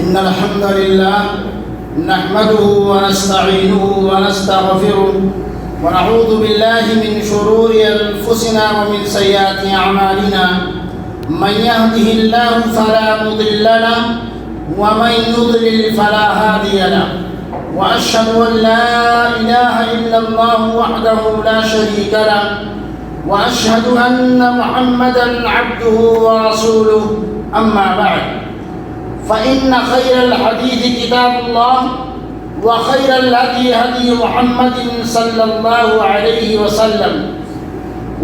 إن الحمد لله نحمده ونستعينه ونستغفره ونعوذ بالله من شرور أنفسنا ومن سيئات أعمالنا من يهده الله فلا مضل له ومن يضلل فلا هادي له وأشهد أن لا إله إلا الله وحده لا شريك له وأشهد أن محمدا عبده ورسوله أما بعد فإن خير الحديث كتاب الله وخير الهدي هدي محمد صلى الله عليه وسلم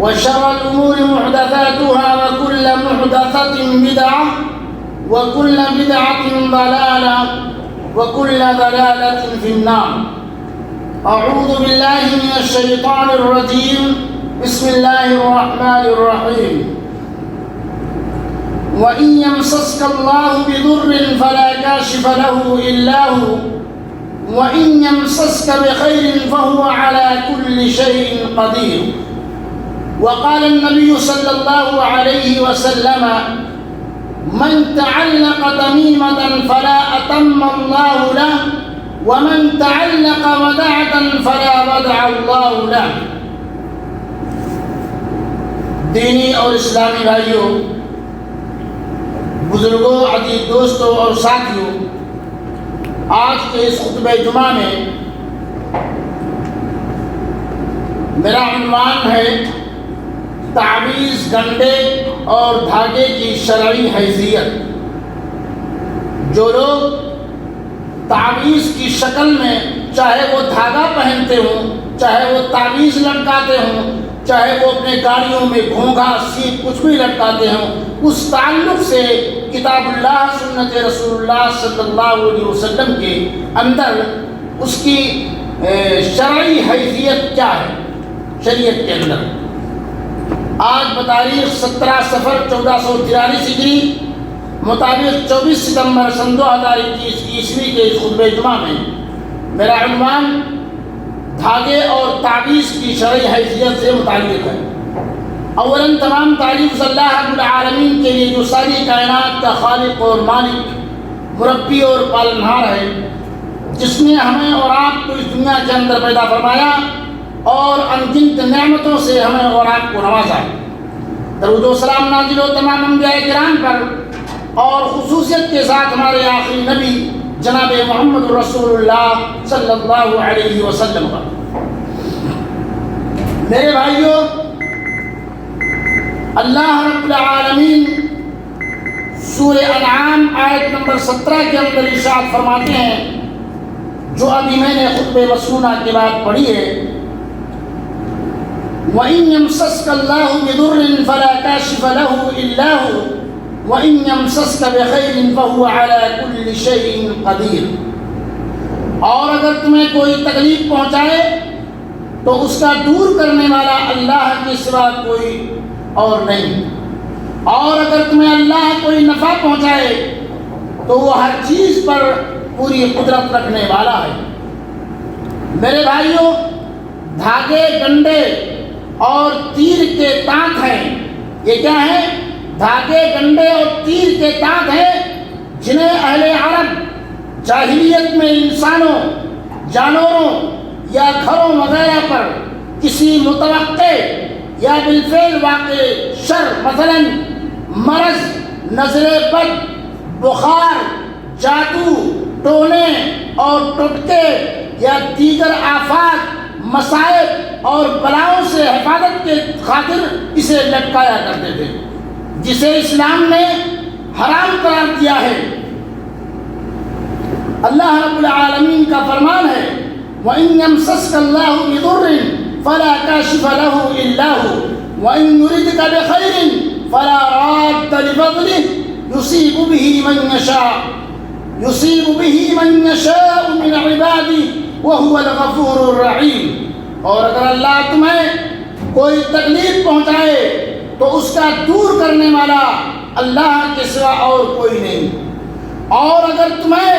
وشر الأمور محدثاتها وكل محدثة بدعة وكل بدعة ضلالة وكل ضلالة في النار. أعوذ بالله من الشيطان الرجيم. بسم الله الرحمن الرحيم. وإن يمسسك الله بضر فلا كاشف له إلا هو وإن يمسسك بخير فهو على كل شيء قدير. وقال النبي صلى الله عليه وسلم من تعلق تميمة فلا أتم الله له ومن تعلق ودعة فلا ودع الله له. دینی اور اسلامی بھائیوں، بزرگوں، عزیز دوستوں اور ساتھیوں، آج کے اس خطبہ جمعہ میں میرا عنوان ہے تعویز، گنڈے اور دھاگے کی شرعی حیثیت. جو لوگ تعویز کی شکل میں چاہے وہ دھاگا پہنتے ہوں، چاہے وہ تعویز لٹکاتے ہوں، چاہے وہ اپنے گاڑیوں میں گھونگھا سیپ کچھ بھی لٹکاتے ہوں، اس تعلق سے کتاب اللہ، سنت رسول اللہ صلی اللہ علیہ وسلم کے اندر اس کی شرعی حیثیت کیا ہے شریعت کے اندر. آج بتاریخ 17 صفر 1443 ہجری مطابق 24 ستمبر سن 2021 عیسوی کے اس خطبہ جمعہ میں میرا عنوان دھاگے اور تعویز کی شرعی حیثیت سے متعلق ہے. اولاً تمام تعریف اللہ رب العالمین کے لیے جو ساری کائنات کا خالق اور مالک، مربی اور پالنہار ہے، جس نے ہمیں اور آپ کو اس دنیا کے اندر پیدا فرمایا اور انگنت نعمتوں سے ہمیں اور آپ کو نوازا. درود و سلام نازل ہو تمام انبیاء کرام پر اور خصوصیت کے ساتھ ہمارے آخری نبی جناب محمد رسول اللہ صلی اللہ علیہ وسلم پر. میرے بھائیوں، اللہ رب العالمین سورہ انعام آیت نمبر 17 کے اندر ارشاد فرماتے ہیں، جو ابھی میں نے خطبہ مسنونہ کے بعد پڑھی ہے، وَإِن يَمْسَسْكَ اللَّهُ بِضُرٍّ فَلَا كَاشِفَ لَهُ إِلَّا هُوَ وَإِن يَمْسَسْكَ بِخَيْرٍ فَهُوَ عَلَى كُلِّ شَيْءٍ قَدِيرٌ. اور اگر تمہیں کوئی تکلیف پہنچائے تو اس کا دور کرنے والا اللہ کے سوا کوئی اور نہیں، اور اگر تمہیں اللہ کوئی نفع پہنچائے تو وہ ہر چیز پر پوری قدرت رکھنے والا ہے. میرے بھائیوں، دھاگے، گنڈے اور تیر کے تانت ہیں. یہ کیا ہے؟ دھاگے، گنڈے اور تیر کے تانت ہیں جنہیں اہل عرب جاہلیت میں انسانوں، جانوروں یا گھروں وغیرہ پر کسی متوقع یا بالفعل واقع شر، مثلا مرض، نظر بد، بخار، جادو، ٹونے اور ٹوٹکے یا دیگر آفات، مصائب اور بلاؤں سے حفاظت کے خاطر اسے لٹکایا کرتے تھے، جسے اسلام نے حرام قرار دیا ہے. اللہ رب العالمین کا فرمان ہے، وَإِن يَمْسَسْكَ اللَّهُ بِضُرٍّ فَلَا كَاشِفَ لَهُ إِلَّا هُوَ وَإِن يُرِدْكَ بِخَيْرٍ فَلَا رَادَّ لِفَضْلِهِ يُصِيبُ بِهِ مَن يَشَاءُ مِنْ عِبَادِهِ وَهُوَ الْغَفُورُ الرَّحِيمُ. اور اگر اللہ تمہیں کوئی تکلیف پہنچائے تو اس کا دور کرنے والا اللہ کے سوا اور کوئی نہیں، اور اگر تمہیں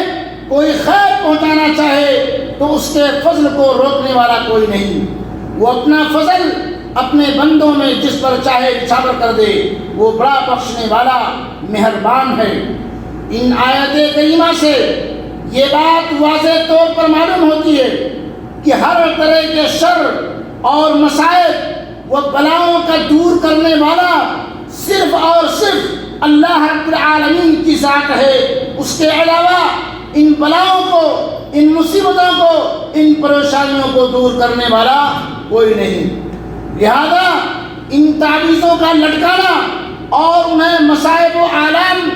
کوئی خیر پہنچانا چاہے تو اس کے فضل کو روکنے والا کوئی نہیں. وہ اپنا فضل اپنے بندوں میں جس پر چاہے نچھاور کر دے، وہ بڑا بخشنے والا مہربان ہے. ان آیت کریمہ سے یہ بات واضح طور پر معلوم ہوتی ہے کہ ہر طرح کے شر اور مصائب و بلاؤں کا دور کرنے والا صرف اور صرف اللہ رب العالمین کی ذات ہے. اس کے علاوہ ان بلاؤں کو، ان مصیبتوں کو، ان پریشانیوں کو دور کرنے والا کوئی نہیں. لہذا ان تعویذوں کا لٹکانا اور انہیں مصائب و آلام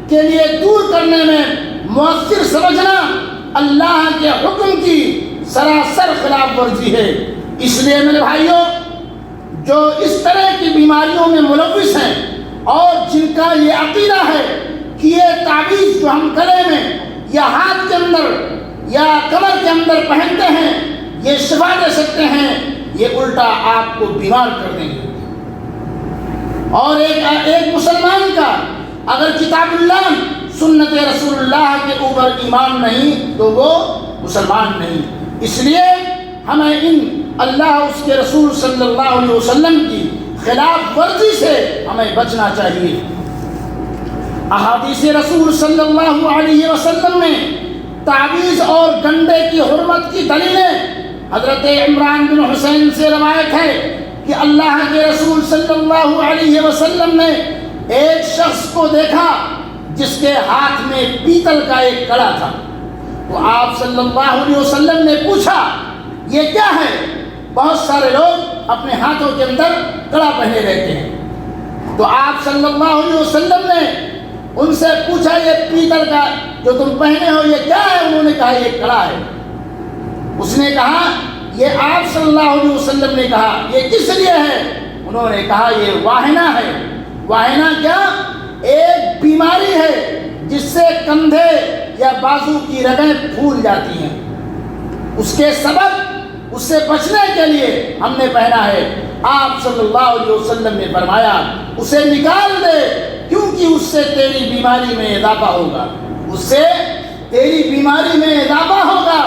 کے لیے دور کرنے میں مؤثر سمجھنا اللہ کے حکم کی سراسر خلاف ورزی ہے. اس لیے میرے بھائیوں، جو اس طرح کی بیماریوں میں ملوث ہیں اور جن کا یہ عقیدہ ہے کہ یہ تعویذ جو ہم گلے میں یا ہاتھ کے اندر یا کمر کے اندر پہنتے ہیں یہ شفا دے سکتے ہیں، یہ الٹا آپ کو بیمار کر دیں گے. اور ایک مسلمان کا اگر کتاب اللہ سنت رسول اللہ کے اوپر ایمان نہیں تو وہ مسلمان نہیں. اس لیے ہمیں ان اللہ اس کے رسول صلی اللہ علیہ وسلم کی خلاف ورزی سے ہمیں بچنا چاہیے. احادیث رسول صلی اللہ علیہ وسلم میں تعویذ اور گنڈے کی حرمت کی دلیلیں حضرت عمران بن حسین سے روایت ہے کہ اللہ کے رسول صلی اللہ علیہ وسلم نے ایک شخص کو دیکھا جس کے ہاتھ میں پیتل کا ایک کڑا تھا. تو آپ صلی اللہ علیہ وسلم نے پوچھا یہ کیا ہے؟ بہت سارے لوگ اپنے ہاتھوں کے اندر کڑا پہنے رہتے ہیں. تو آپ صلی اللہ علیہ وسلم نے ان سے پوچھا یہ پیتل کا جو تم پہنے ہو یہ کیا ہے؟ انہوں نے کہا یہ کڑا ہے. اس نے کہا یہ آپ صلی اللہ علیہ وسلم نے کہا یہ کس لیے ہے؟ انہوں نے کہا یہ واہنہ ہے. واہنہ کیا؟ ایک بیماری ہے جس سے کندھے یا بازو کی رگیں پھول جاتی ہیں. اس کے سبب اس سے بچنے کے لیے ہم نے پہنا ہے. آپ صلی اللہ علیہ وسلم نے فرمایا اسے نکال دے کیونکہ اس سے تیری بیماری میں اضافہ ہوگا، اس سے تیری بیماری میں اضافہ ہوگا،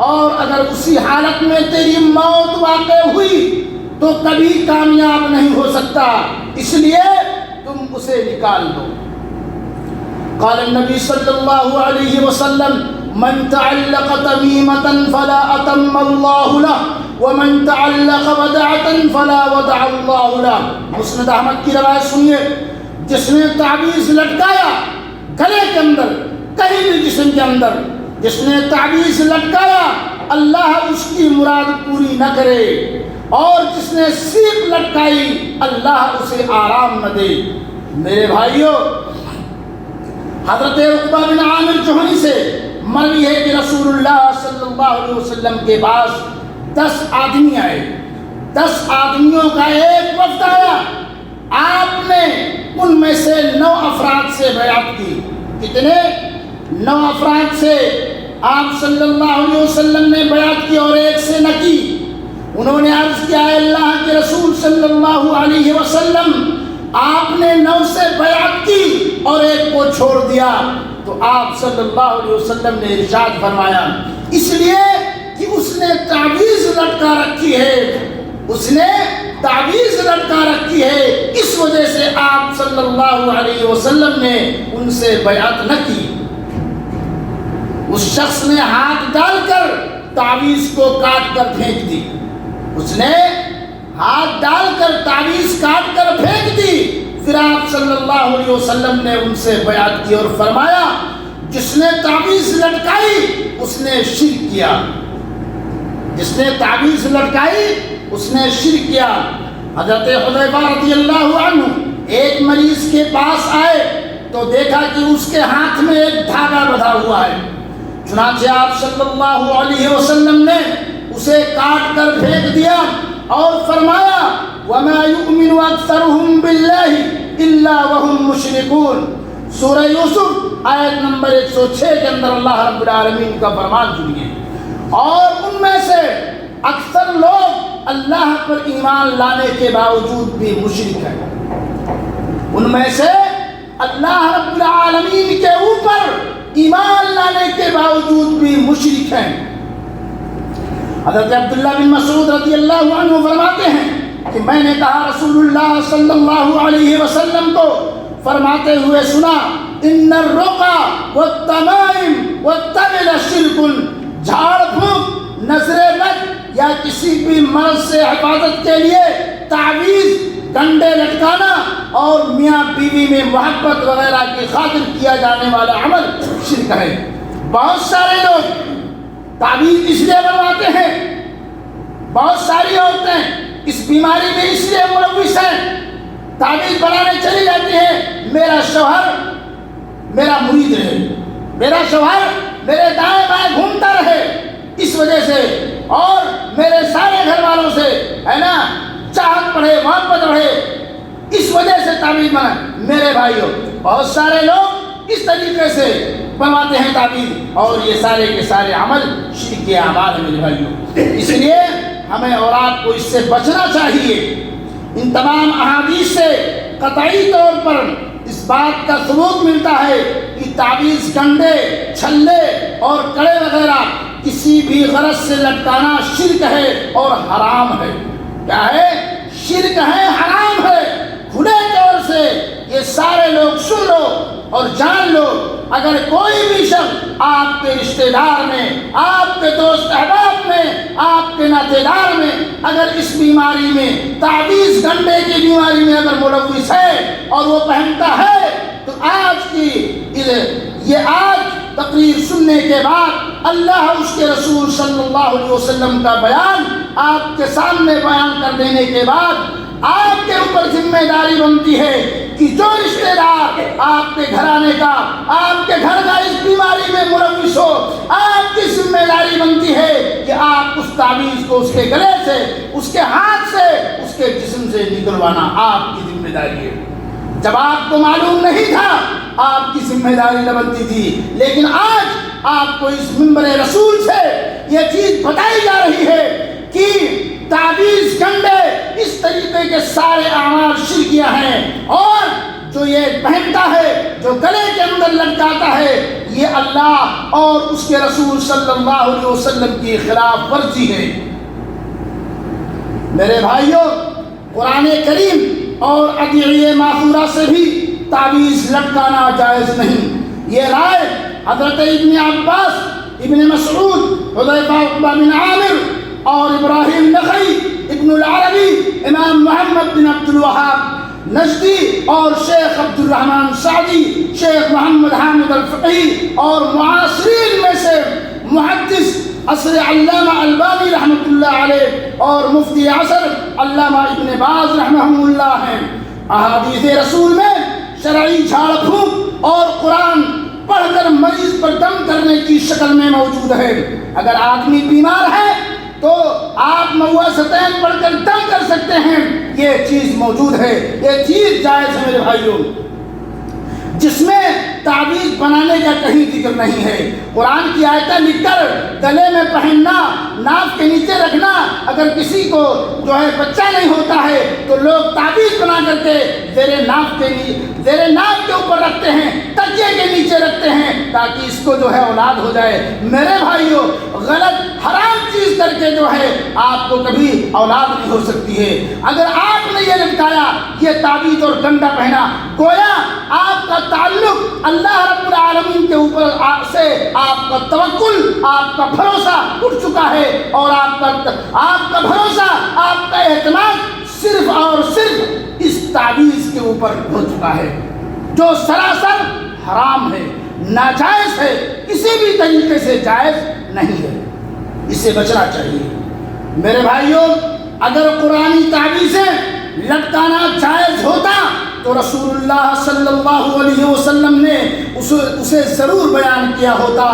اور اگر اسی حالت میں تیری موت واقع ہوئی تو کبھی کامیاب نہیں ہو سکتا، اس لیے تم اسے نکال دو. قال النبی صلی اللہ علیہ وسلم من تعلق تمیمة فلا اتم اللہ له ومن تعلق ودعة فلا ودع اللہ له. مسند احمد کی روایت سنیے. جس نے تعویذ لٹکایا گلے کے اندر کہیں بھی جسم کے اندر، جس نے تعویذ لٹکایا اللہ اس کی مراد پوری نہ کرے، اور جس نے سیخ لٹکائی اللہ اسے آرام نہ دے. میرے بھائیوں، حضرت عقبہ بن عامر جوہنی سے مروی ہے کہ رسول اللہ صلی اللہ علیہ وسلم کے پاس 10 آدمی آئے. 10 آدمیوں کا ایک وفد آیا. آپ نے ان میں سے 9 افراد سے بیعت کی. کتنے؟ 9 افراد سے آپ صلی اللہ علیہ وسلم نے بیعت کی اور ایک سے نہ کی. انہوں نے عرض کیا ہے اللہ کے رسول صلی اللہ علیہ وسلم آپ نے 9 سے بیعت کی اور ایک کو چھوڑ دیا. تو آپ صلی اللہ علیہ وسلم نے ارشاد فرمایا اس لیے کہ اس نے تعویذ لٹکا رکھی ہے، اس نے تعویذ لٹکا رکھی ہے، اس وجہ سے آپ صلی اللہ علیہ وسلم نے ان سے بیعت نہ کی. اس شخص نے ہاتھ ڈال کر تعویذ کو کاٹ کر پھینک دی. اس نے ہاتھ ڈال کر تعویذ کاٹ کر پھینک دی. پھر آپ صلی اللہ علیہ وسلم نے ان سے بیعت کی اور فرمایا جس نے تعویذ لٹکائی اس نے شرک کیا. جس نے تعویذ لٹکائی اس نے شرک کیا. حضرت حذیفہ رضی اللہ عنہ ایک مریض کے پاس آئے تو دیکھا کہ اس کے ہاتھ میں ایک دھاگا بندھا ہوا ہے. چنانچہ آپ صلی اللہ علیہ وسلم نے اسے کاٹ کر پھینک دیا اور فرمایا وَمَا يُؤْمِنُ أَكْثَرُهُمْ بِاللَّهِ إِلَّا وَهُمْ مُشْرِكُونَ. سورہ یوسف آیت نمبر 106 کے اندر اللہ رب العالمین کا فرمان سنیے. اور ان میں سے اکثر لوگ اللہ پر ایمان لانے کے باوجود بھی مشرک ہیں. ان میں سے اللہ رب العالمین کے اوپر ایمان لانے کے باوجود بھی مشرک ہیں. حضرت عبداللہ بن مسعود رضی اللہ عنہ فرماتے ہیں کہ میں نے کہا رسول اللہ صلی اللہ علیہ وسلم کو فرماتے ہوئے سنا ان الرقى والتمائم والطبل شرک، جھاڑ پھونک، نظر بد یا کسی بھی مرض سے حفاظت کے لیے تعویز، گنڈے لٹکانا اور میاں بیوی میں محبت وغیرہ کی خاطر کیا جانے والا عمل شرک ہے۔ بہت سارے لوگ تعویذ اس لیے بنواتے ہیں، بہت ساری عورتیں اس بیماری میں اس لیے ملوث ہیں، تعویذ بنانے چلی جاتی ہیں، میرا شوہر میرا مرید رہے، میرا شوہر میرے دائیں بائیں گھومتا رہے، اس وجہ سے، اور میرے سارے گھر والوں سے ہے نا چاہت بڑھے، محبت بڑھے، اس وجہ سے تعویذ بنا۔ میرے بھائیوں، بہت سارے لوگ اس طریقے سے بنواتے ہیں تعویذ، اور یہ سارے کے سارے عمل شرک کے اعمال ہیں میرے بھائیوں۔ اس لیے ہمیں اولاد کو اس سے بچنا چاہیے۔ ان تمام احادیث سے قطعی طور پر اس بات کا ثبوت ملتا ہے کہ تعویذ، گنڈے، چھلے اور کڑے وغیرہ کسی بھی غرض سے لٹکانا شرک ہے اور حرام ہے۔ کیا ہے؟ شرک ہے، حرام ہے، کھلے طور سے یہ سارے لوگ سن لو اور جان لو۔ اگر کوئی بھی شخص آپ کے رشتہ دار میں، آپ کے دوست احباب میں، آپ کے ناطے دار میں اگر اس بیماری میں، تعویذ گنڈے کی بیماری میں اگر ملوث ہے اور وہ پہنتا ہے، تو آج تقریر سننے کے بعد اللہ اس کے رسول صلی اللہ علیہ وسلم کا بیان آپ کے سامنے بیان کر دینے کے بعد آپ کے اوپر ذمہ داری بنتی ہے کہ جو رشتہ دار آپ کے گھرانے کا، آپ کے گھر کا اس بیماری میں ملوث ہو، آپ کی ذمہ داری بنتی ہے کہ آپ اس تعویذ کو اس کے گلے سے، اس کے ہاتھ سے، اس کے جسم سے نکلوانا آپ کی ذمہ داری ہے۔ جب آپ کو معلوم نہیں تھا آپ کی ذمہ داری نہ بنتی تھی، لیکن آج آپ کو اس منبر رسول سے یہ چیز بتائی جا رہی ہے کہ تعویذ، گنڈے، اس طریقے کے سارے اعمال شرکیہ ہیں، اور جو یہ پہنتا ہے، جو گلے کے اندر لٹکاتا ہے، یہ اللہ اور اس کے رسول صلی اللہ علیہ وسلم کی خلاف ورزی ہے۔ میرے بھائیوں، قرآن کریم اور ادعیہ ماثورہ سے بھی تعویذ لٹکانا جائز نہیں۔ یہ رائے حضرت ابن عباس، ابن مسعود، حذیفہ بن عامر اور ابراہیم نخعی، ابن العربی، امام محمد بن عبد الوہاب نجدی اور شیخ عبد الرحمن سعدی، شیخ محمد حامد الفقی اور معاصرین میں سے محدث عصر علامہ البانی رحمۃ اللہ علیہ اور مفتی عصر علامہ ابن باز رحمہ اللہ ہیں۔ احادیث رسول میں شرعی جھاڑ پھونک اور قرآن پڑھ کر مریض پر دم کرنے کی شکل میں موجود ہے۔ اگر آدمی بیمار ہے تو آپ موعظتین پڑھ کر دم کر سکتے ہیں، یہ چیز موجود ہے، یہ چیز جائز ہے میرے بھائیوں، جس میں تعویذ بنانے کا کہیں ذکر نہیں ہے۔ قرآن کی آیتیں لکھ کر گلے میں پہننا، ناک کے نیچے رکھنا، اگر کسی کو جو ہے بچہ نہیں ہوتا ہے تو لوگ تعویذ بنا کر کے زیر ناک کے اوپر رکھتے ہیں، تکیے کے نیچے رکھتے ہیں تاکہ اس کو جو ہے اولاد ہو جائے۔ میرے بھائیوں، غلط حرام چیز کر کے جو ہے آپ کو کبھی اولاد نہیں ہو سکتی ہے۔ اگر آپ نے یہ لٹکایا، یہ تعویذ اور گنڈا پہنا، گویا آپ کا تعلق اللہ رب العالمین کے اوپر سے آپ کا توکل، آپ کا بھروسہ اٹھ چکا ہے، اور آپ کا بھروسہ، آپ کا اعتماد صرف اور صرف اس تعویذ کے اوپر ہو چکا ہے، جو سراسر حرام ہے، ناجائز ہے، کسی بھی طریقے سے جائز نہیں ہے، اسے بچنا چاہیے۔ میرے بھائیوں، اگر قرآنی تعویذیں لٹکانا جائز ہوتا تو رسول اللہ صلی اللہ علیہ وسلم نے اسے ضرور بیان کیا ہوتا،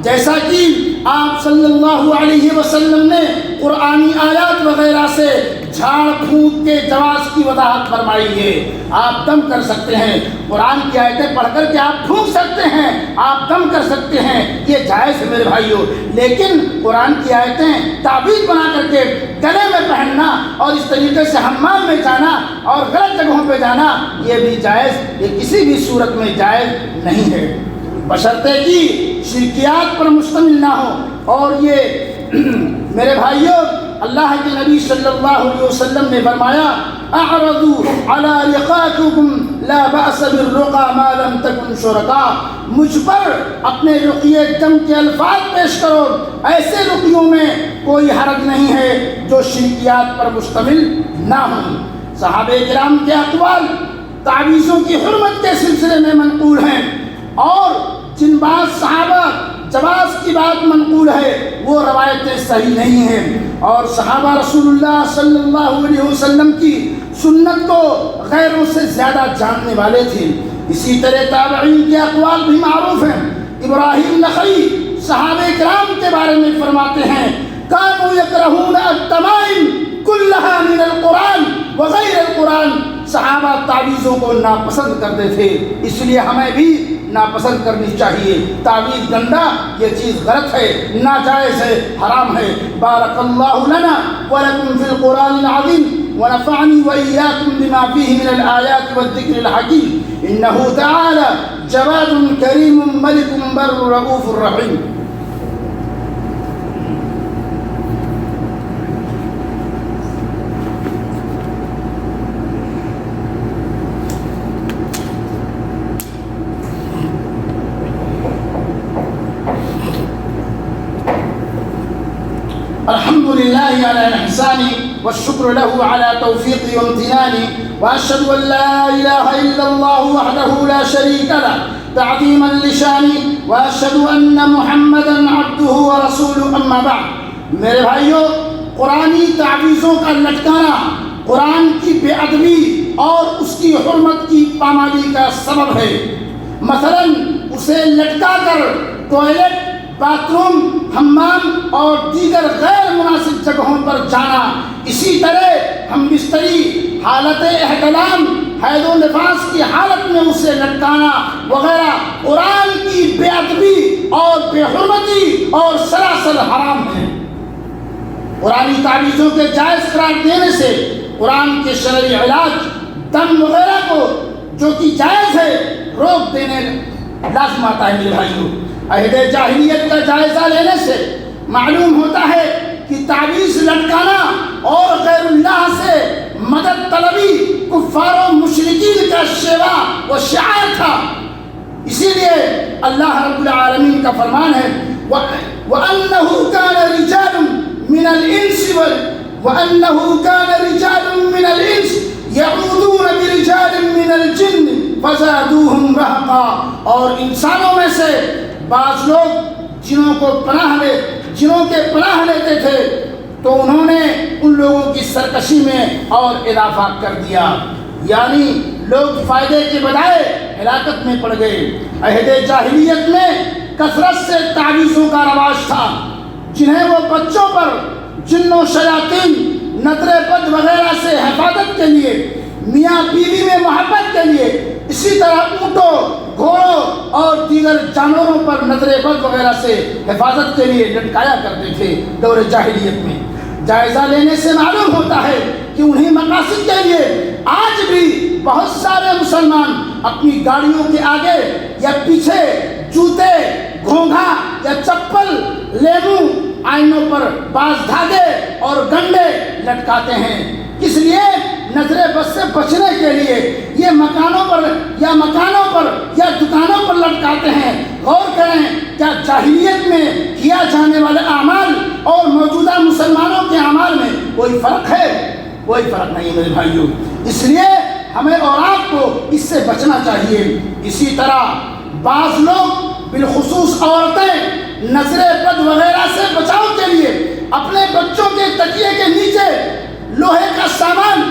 جیسا کہ آپ صلی اللہ علیہ وسلم نے قرآنی آیات وغیرہ سے جھاڑ پھونک کے جواز کی وضاحت فرمائی ہے۔ آپ دم کر سکتے ہیں، قرآن کی آیتیں پڑھ کر کے آپ پھونک سکتے ہیں، آپ دم کر سکتے ہیں، یہ جائز ہے میرے بھائیوں۔ لیکن قرآن کی آیتیں تعویذ بنا کر کے گلے میں پہننا اور اس طریقے سے حمام میں جانا اور غلط جگہوں پہ جانا، یہ بھی جائز، یہ کسی بھی صورت میں جائز نہیں ہے، بشرطے کہ شرکیات پر مشتمل نہ ہو۔ اور یہ میرے بھائیوں، اللہ کے نبی صلی اللہ علیہ وسلم نے فرمایا، اعرضوا علی رقاکم لا بأس بالرقى ما لم تكن شركاء، مجھ پر اپنے رقیے دم کے الفاظ پیش کرو، ایسے رقیوں میں کوئی حرج نہیں ہے جو شرکیات پر مشتمل نہ ہوں۔ صحابہ کرام کے اقوال تعویذوں کی حرمت کے سلسلے میں منقول ہیں، اور جن بعض صحابہ جواز کی بات منقول ہے وہ روایتیں صحیح نہیں ہیں، اور صحابہ رسول اللہ صلی اللہ علیہ وسلم کی سنت کو غیروں سے زیادہ جاننے والے تھے۔ اسی طرح تابعین کے اقوال بھی معروف ہیں۔ ابراہیم نخعی صحابہ کرام کے بارے میں فرماتے ہیں کانوا یکرہون التمائم کلھا من القرآن وغیر القرآن، صحابہ تعویذوں کو ناپسند کرتے تھے، اس لیے ہمیں بھی ناپسند کرنی چاہیے۔ تعویذ گنڈا یہ چیز غلط ہے، ناجائز ہے، حرام ہے۔ بارک اللہ لنا ولکم فی القرآن العظیم ونفعنی وإیاکم بما فیہ من الآیات والذکر الحکیم، انہ تعالی جواد کریم ملک بر رؤوف الرحیم۔ الحمد لله على إحسانه والشكر له على توفيقه وامتنانه، وأشهد أن لا إله إلا الله وحده لا شريك له تعظيما لشانه، وأشهد أن محمدا عبده ورسوله، أما بعد۔ میرے بھائیو، قرآنی تعویذوں کا لٹکانا قرآن کی بے ادبی اور اس کی حرمت کی پامالی کا سبب ہے۔ مثلا اسے لٹکا کر ٹوائلٹ، باتھ روم، حمام اور دیگر غیر مناسب جگہوں پر جانا، اسی طرح ہم بستری، حالت احتلام، حیض و نفاس کی حالت میں اسے لٹکانا وغیرہ قرآن کی بے ادبی اور بے حرمتی اور سراسر حرام ہے۔ قرآنی تعویذوں کے جائز قرار دینے سے قرآن کے شرعی علاج دم وغیرہ کو جو کہ جائز ہے روک دینے لازم آتا ہے۔ میرے بھائیوں، عہد جاہلیت کا جائزہ لینے سے معلوم ہوتا ہے کہ تعویذ لٹکانا اور غیر اللہ سے مدد طلبی کفار و مشرکین کا شیوا و شعار تھا۔ اسی لیے اللہ رب العالمین کا فرمان ہے وَأَنَّهُ كَانَ رِجَالٌ مِّنَ الْإِنسِ وَأَنَّهُ كَانَ رِجَالٌ مِّنَ الْإِنسِ يَعُوذُونَ بِرِجَالٍ مِّنَ الْجِنِّ فَزَادُوهُمْ رَهَقًا، اور انسانوں میں سے بعض لوگ جنوں کے پناہ لیتے تھے تو انہوں نے ان لوگوں کی سرکشی میں اور اضافہ کر دیا، یعنی لوگ فائدے کے بجائے ہلاکت میں پڑ گئے۔ عہد جاہلیت میں کثرت سے تعویذوں کا رواج تھا، جنہیں وہ بچوں پر جن و شیاطین، نظر بد وغیرہ سے حفاظت کے لیے، میاں بیوی میں محبت کے لیے، اسی طرح اونٹوں، گھوڑوں اور دیگر جانوروں پر نظر بد وغیرہ سے حفاظت کے لیے لٹکایا کرتے تھے دور جاہلیت میں۔ جائزہ لینے سے معلوم ہوتا ہے کہ انہی مقاصد کے لیے آج بھی بہت سارے مسلمان اپنی گاڑیوں کے آگے یا پیچھے جوتے، گھونگھا یا چپل، لیمو، آئینوں پر بعض دھاگے اور گنڈے لٹکاتے ہیں۔ اس لیے نظر بد سے بچنے کے لیے یہ مکانوں پر یا دکانوں پر لٹکاتے ہیں۔ غور کریں، کیا جاہلیت میں کیا جانے والے اعمال اور موجودہ مسلمانوں کے اعمال میں کوئی فرق ہے؟ کوئی فرق نہیں میرے بھائیوں۔ اس لیے ہمیں اور آپ کو اس سے بچنا چاہیے۔ اسی طرح بعض لوگ بالخصوص عورتیں نظر بد وغیرہ سے بچاؤ کے لیے اپنے بچوں کے تکیے کے نیچے لوہے کا سامان،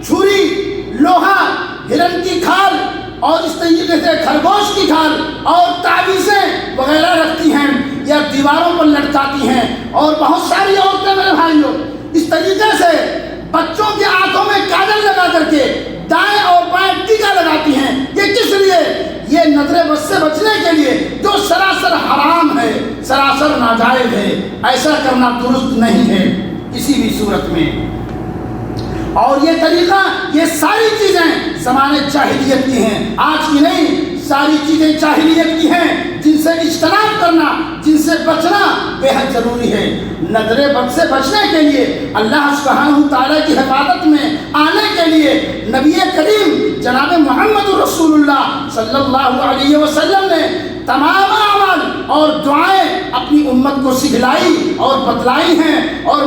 چھری، لوہا، ہرن کی کھال اور اس طریقے سے خرگوش کی کھال اور تعویذیں وغیرہ رکھتی ہیں یا دیواروں پر لٹکاتی ہیں۔ اور بہت ساری عورتیں میرے بھائیوں اس طریقے سے بچوں کی آنکھوں میں کاجل لگا کر کے دائیں اور بائیں ٹیکا لگاتی ہیں۔ یہ کس لیے؟ یہ نظر بد سے بچنے کے لیے، جو سراسر حرام ہے، سراسر ناجائز ہے۔ ایسا کرنا درست نہیں ہے کسی بھی صورت میں۔ اور یہ طریقہ، یہ ساری چیزیں زمانے جاہلیت کی ہیں، آج کی نہیں، ساری چیزیں جاہلیت کی ہیں، جن سے اجتناب کرنا، جن سے بچنا بے حد ضروری ہے۔ نظر بد سے بچنے کے لیے، اللہ سبحانہ تعالیٰ کی حفاظت میں آنے کے لیے نبی کریم جناب محمد رسول اللہ صلی اللہ علیہ وسلم نے تمام اعمال اور دعائیں اپنی امت کو سکھلائی اور بتلائی ہیں، اور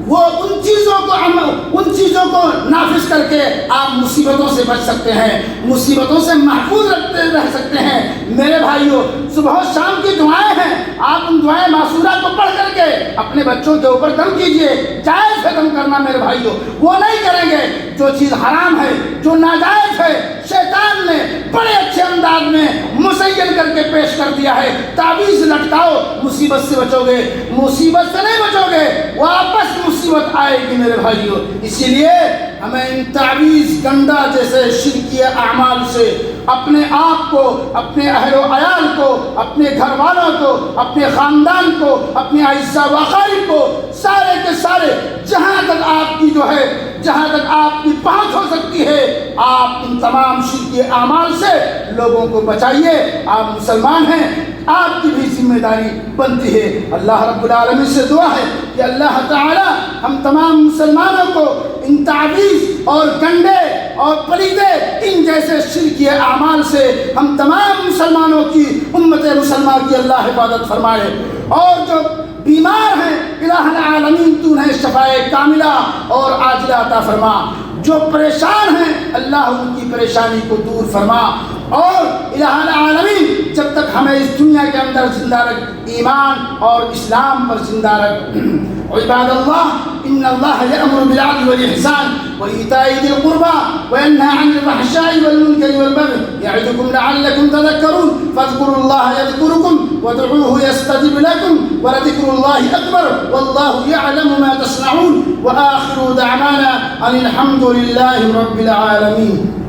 وہ ان چیزوں کو نافذ کر کے آپ مصیبتوں سے بچ سکتے ہیں، مصیبتوں سے محفوظ رہ سکتے ہیں۔ میرے بھائیوں، صبح و شام کی دعائیں ہیں، آپ ان دعائیں معصورہ کو پڑھ کر کے اپنے بچوں کے اوپر دم کیجئے۔ جائز ہے دم کرنا میرے بھائیوں، وہ نہیں کریں گے۔ جو چیز حرام ہے، جو ناجائز ہے، شیطان نے بڑے اچھے انداز میں مزین کر کے پیش کر دیا ہے۔ تعویذ لٹکاؤ، مصیبت سے بچو گے، مصیبت سے نہیں بچو گے، واپس مصیبت آئے گی میرے بھائیوں۔ اسی لیے ہمیں ان تعویذ گنڈا جیسے شرکی اعمال سے اپنے آپ کو، اپنے اہل و عیال کو، اپنے گھر والوں کو، اپنے خاندان کو، اپنے اعزاء و اقارب کو، سارے کے سارے، جہاں تک آپ کی جو ہے، جہاں تک آپ کی پہنچ ہو سکتی ہے، آپ ان تمام شرکی اعمال سے لوگوں کو بچائیے۔ آپ مسلمان ہیں، آپ کی بھی ذمہ داری بنتی ہے۔ اللہ رب العالمین سے دعا ہے کہ اللہ تعالی ہم تمام مسلمانوں کو ان تعویذ اور گنڈے اور پلیدے، ان جیسے شرکی اعمال سے ہم تمام مسلمانوں کی، امت مسلمان کی اللہ حفاظت فرمائے۔ اور جو بیمار ہیں، الہ العالمین تو انہیں شفائے کاملہ اور عاجلہ عطا فرما۔ جو پریشان ہیں، اللہ ان کی پریشانی کو دور فرما۔ اور الہ العالمین جب تک ہمیں اس دنیا کے اندر زندہ رکھ، ایمان اور اسلام پر زندہ رکھ۔ عباد اللہ، ان اللہ یأمر بالعدل والإحسان وإيتاء ذي القربى وينهى عن الفحشاء والمنكر والبغي يعظكم لعلكم تذكرون فاذكروا الله يذكركم وادعوه يستجب لكم ولذكر الله أكبر والله يعلم ما تصنعون وآخر دعوانا أن الحمد لله رب العالمين۔